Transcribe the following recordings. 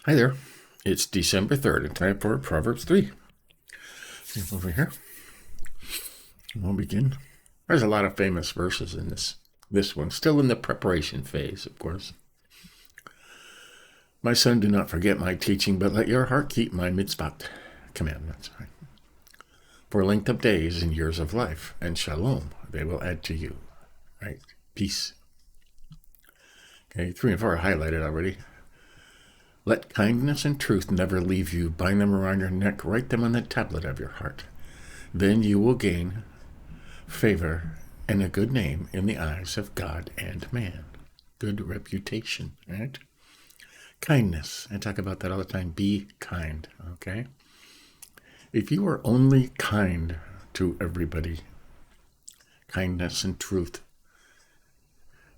Hi there. It's December 3rd and time for Proverbs 3. Over here. We'll begin. There's a lot of famous verses in this one. Still in the preparation phase, of course. My son, do not forget my teaching, but let your heart keep my mitzvot commandments. Right? For length of days and years of life, and shalom, they will add to you. Right? Peace. Okay, 3 and 4 are highlighted already. Let kindness and truth never leave you. Bind them around your neck. Write them on the tablet of your heart. Then you will gain favor and a good name in the eyes of God and man. Good reputation, right? Kindness. I talk about that all the time. Be kind, okay? If you are only kind to everybody, kindness and truth,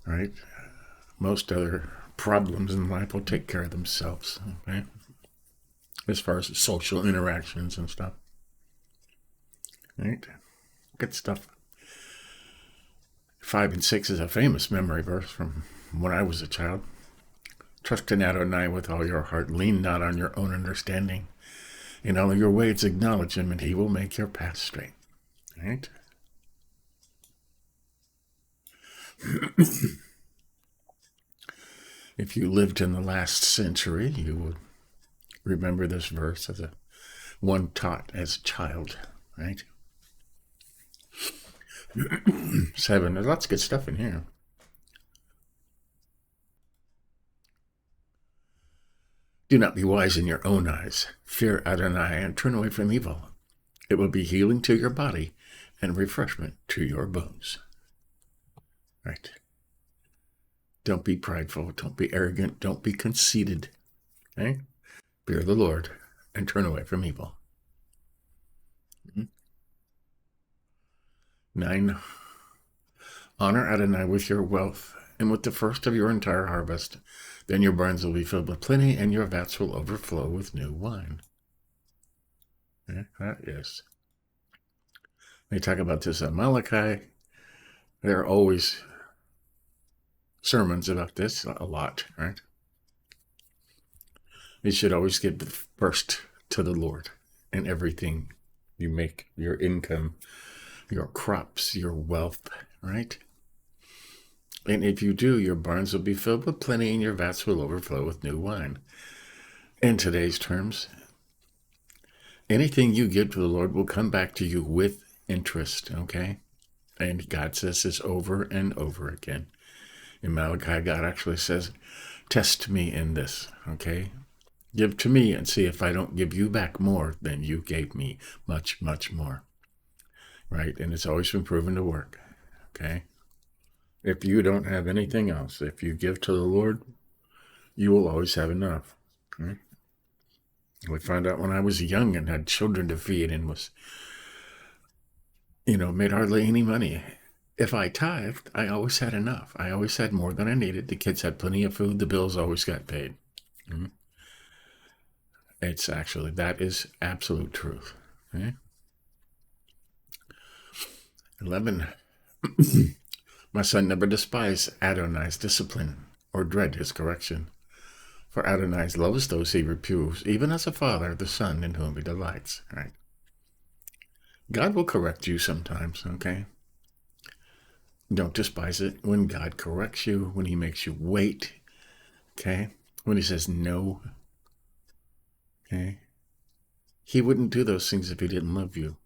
right? Most other problems in life will take care of themselves, okay? As far as social interactions and stuff. Right? Good stuff. 5 and 6 is a famous memory verse from when I was a child. Trust in Adonai with all your heart. Lean not on your own understanding. In all your ways acknowledge him, and he will make your path straight. Right? If you lived in the last century, you would remember this verse as one taught as a child, right? 7, there's lots of good stuff in here. Do not be wise in your own eyes. Fear Adonai and turn away from evil. It will be healing to your body and refreshment to your bones. Right? Don't be prideful. Don't be arrogant. Don't be conceited. Okay? Fear the Lord and turn away from evil. 9. Honor Adonai with your wealth and with the first of your entire harvest. Then your barns will be filled with plenty and your vats will overflow with new wine. Yeah, that is. They talk about this in Malachi. There are always sermons about this, a lot, right? You should always give the first to the Lord in everything you make, your income, your crops, your wealth, right? And if you do, your barns will be filled with plenty and your vats will overflow with new wine. In today's terms, anything you give to the Lord will come back to you with interest, okay? And God says this over and over again. In Malachi, God actually says, test me in this, okay? Give to me and see if I don't give you back more than you gave me, much, much more, right? And it's always been proven to work, okay? If you don't have anything else, if you give to the Lord, you will always have enough. Okay? We found out when I was young and had children to feed and was, made hardly any money. If I tithed, I always had enough. I always had more than I needed. The kids had plenty of food. The bills always got paid. Mm-hmm. That is absolute truth. Okay? 11. My son, never despise Adonai's discipline or dread his correction. For Adonai loves those he reproves, even as a father the son in whom he delights. Right? God will correct you sometimes, okay? Don't despise it when God corrects you, when he makes you wait, okay? When he says no, okay? He wouldn't do those things if he didn't love you,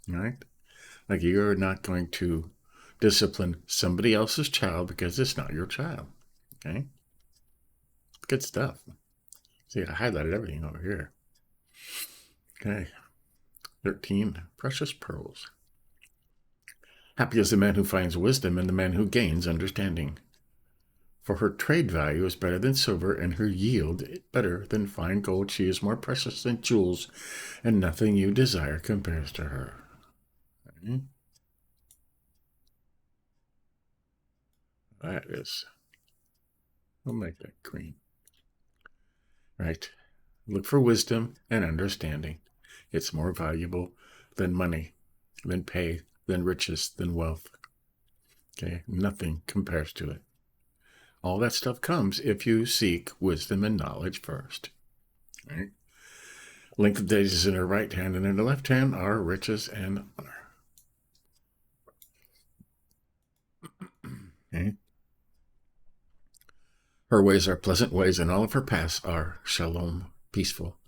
right? Like you're not going to discipline somebody else's child because it's not your child, okay? Good stuff. See, I highlighted everything over here. Okay. 13, precious pearls. Happy is the man who finds wisdom and the man who gains understanding. For her trade value is better than silver, and her yield better than fine gold. She is more precious than jewels, and nothing you desire compares to her. Okay. That is, we'll make that green. Right. Look for wisdom and understanding. It's more valuable than money, than pay, than riches, than wealth. Okay. Nothing compares to it. All that stuff comes if you seek wisdom and knowledge first. Right? Length of days is in her right hand, and in her left hand are riches and honor. Okay? Her ways are pleasant ways, and all of her paths are shalom, peaceful.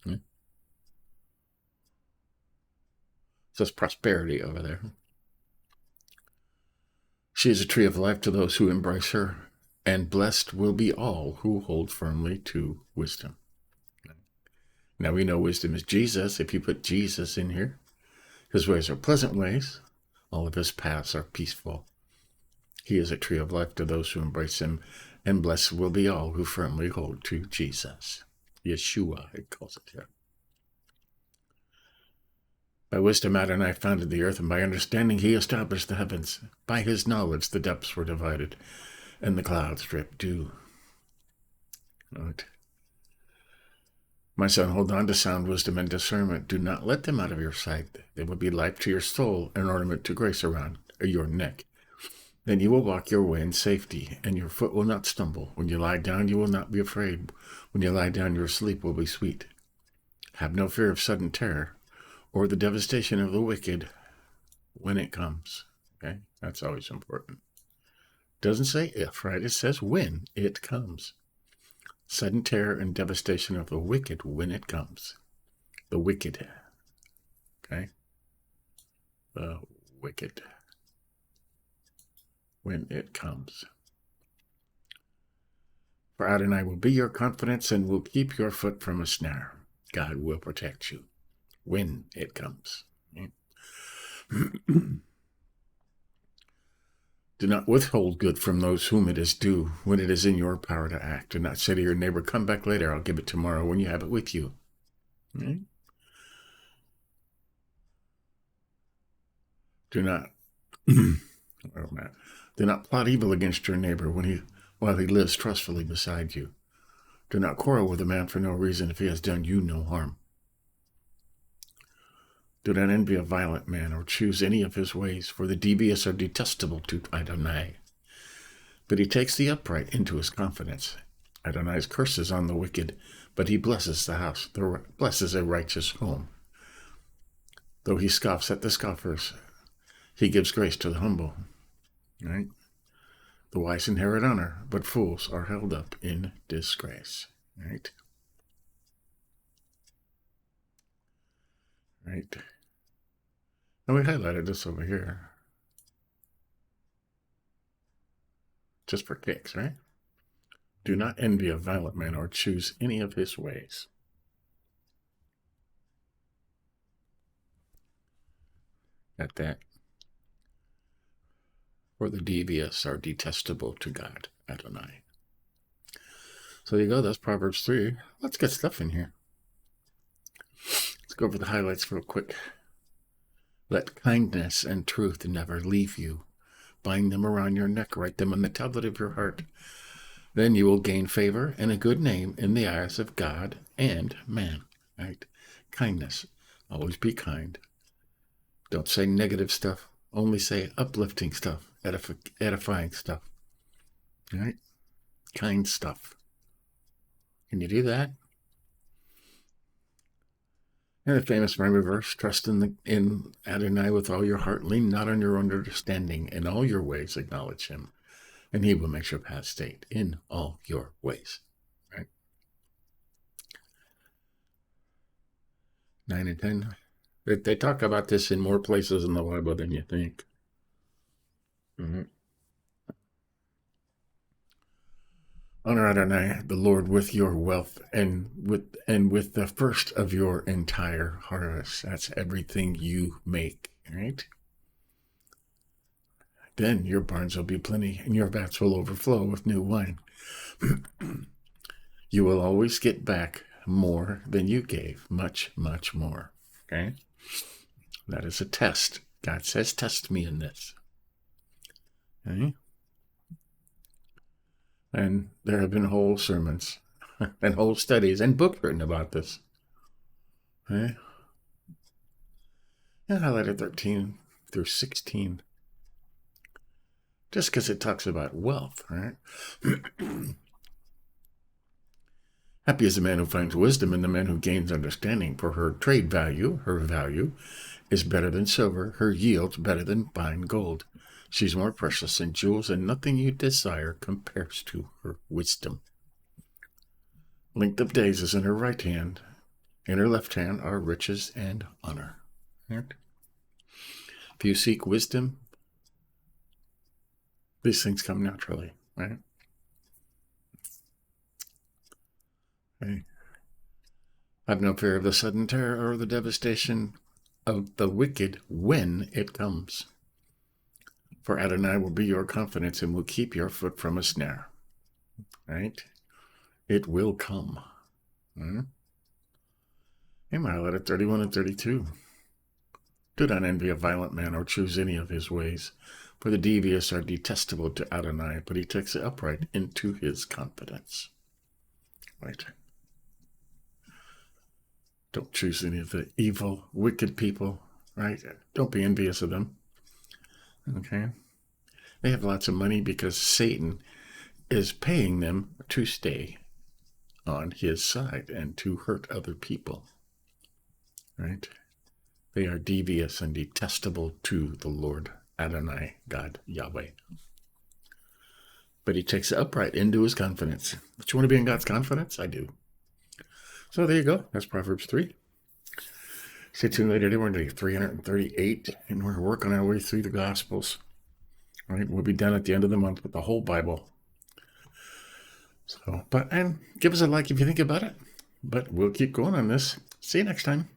Okay? So it's prosperity over there. She is a tree of life to those who embrace her, and blessed will be all who hold firmly to wisdom. Now we know wisdom is Jesus. If you put Jesus in here, his ways are pleasant ways. All of his paths are peaceful. He is a tree of life to those who embrace him, and blessed will be all who firmly hold to Jesus. Yeshua, it calls it here. By wisdom Adonai founded the earth, and by understanding he established the heavens. By his knowledge the depths were divided, and the clouds dripped dew. Right. My son, hold on to sound wisdom and discernment. Do not let them out of your sight. They will be life to your soul, an ornament to grace around your neck. Then you will walk your way in safety, and your foot will not stumble. When you lie down, you will not be afraid. When you lie down, your sleep will be sweet. Have no fear of sudden terror, or the devastation of the wicked when it comes. Okay, that's always important. Doesn't say if, right? It says when it comes. Sudden terror and devastation of the wicked when it comes. The wicked. Okay? The wicked. When it comes. For Adonai will be your confidence and will keep your foot from a snare. God will protect you when it comes. Do not withhold good from those whom it is due when it is in your power to act. Do not say to your neighbor, come back later, I'll give it tomorrow, when you have it with you. Okay? Do not do not plot evil against your neighbor while he lives trustfully beside you. Do not quarrel with a man for no reason if he has done you no harm. Do not envy a violent man or choose any of his ways, for the devious are detestable to Adonai. But he takes the upright into his confidence. Adonai's curses on the wicked, but he blesses blesses a righteous home. Though he scoffs at the scoffers, he gives grace to the humble. Right? The wise inherit honor, but fools are held up in disgrace. Right? Right. And we highlighted this over here. Just for kicks, right? Do not envy a violent man or choose any of his ways. Got that? For the devious are detestable to God, Adonai. So there you go. That's Proverbs 3. Let's get stuff in here. Let's go over the highlights real quick. Let kindness and truth never leave you. Bind them around your neck. Write them on the tablet of your heart. Then you will gain favor and a good name in the eyes of God and man. Right? Kindness. Always be kind. Don't say negative stuff. Only say uplifting stuff, edifying stuff. Right? Kind stuff. Can you do that? And the famous memory verse, trust in Adonai with all your heart, lean not on your own understanding, in all your ways acknowledge him, and he will make your path straight in all your ways. Right? 9 and 10. They talk about this in more places in the Bible than you think. Mm-hmm. Honor Adonai, the Lord, with your wealth and with the first of your entire harvest. That's everything you make, right? Then your barns will be plenty, and your vats will overflow with new wine. You will always get back more than you gave, much, much more. Okay? That is a test. God says, test me in this. Okay? And there have been whole sermons and whole studies and books written about this. Okay? And I highlighted 13 through 16. Just because it talks about wealth, right? Happy is the man who finds wisdom and the man who gains understanding, for her trade value, her value, is better than silver, her yield better than fine gold. She's more precious than jewels, and nothing you desire compares to her wisdom. Length of days is in her right hand, in her left hand are riches and honor. Right? If you seek wisdom, these things come naturally, right? Okay. Have no fear of the sudden terror or the devastation of the wicked when it comes. For Adonai will be your confidence and will keep your foot from a snare. Right? It will come. Nehemiah 31 and 32. Do not envy a violent man or choose any of his ways, for the devious are detestable to Adonai, but he takes the upright into his confidence. Right? Don't choose any of the evil, wicked people, right? Don't be envious of them. Okay? They have lots of money because Satan is paying them to stay on his side and to hurt other people. Right? They are devious and detestable to the Lord Adonai, God, Yahweh. But he takes the upright into his confidence. Don't you want to be in God's confidence? I do. So there you go. That's Proverbs 3. Stay tuned later today. We're going to do 338, and we're working our way through the Gospels. All right, we'll be done at the end of the month with the whole Bible. So, and give us a like if you think about it. But we'll keep going on this. See you next time.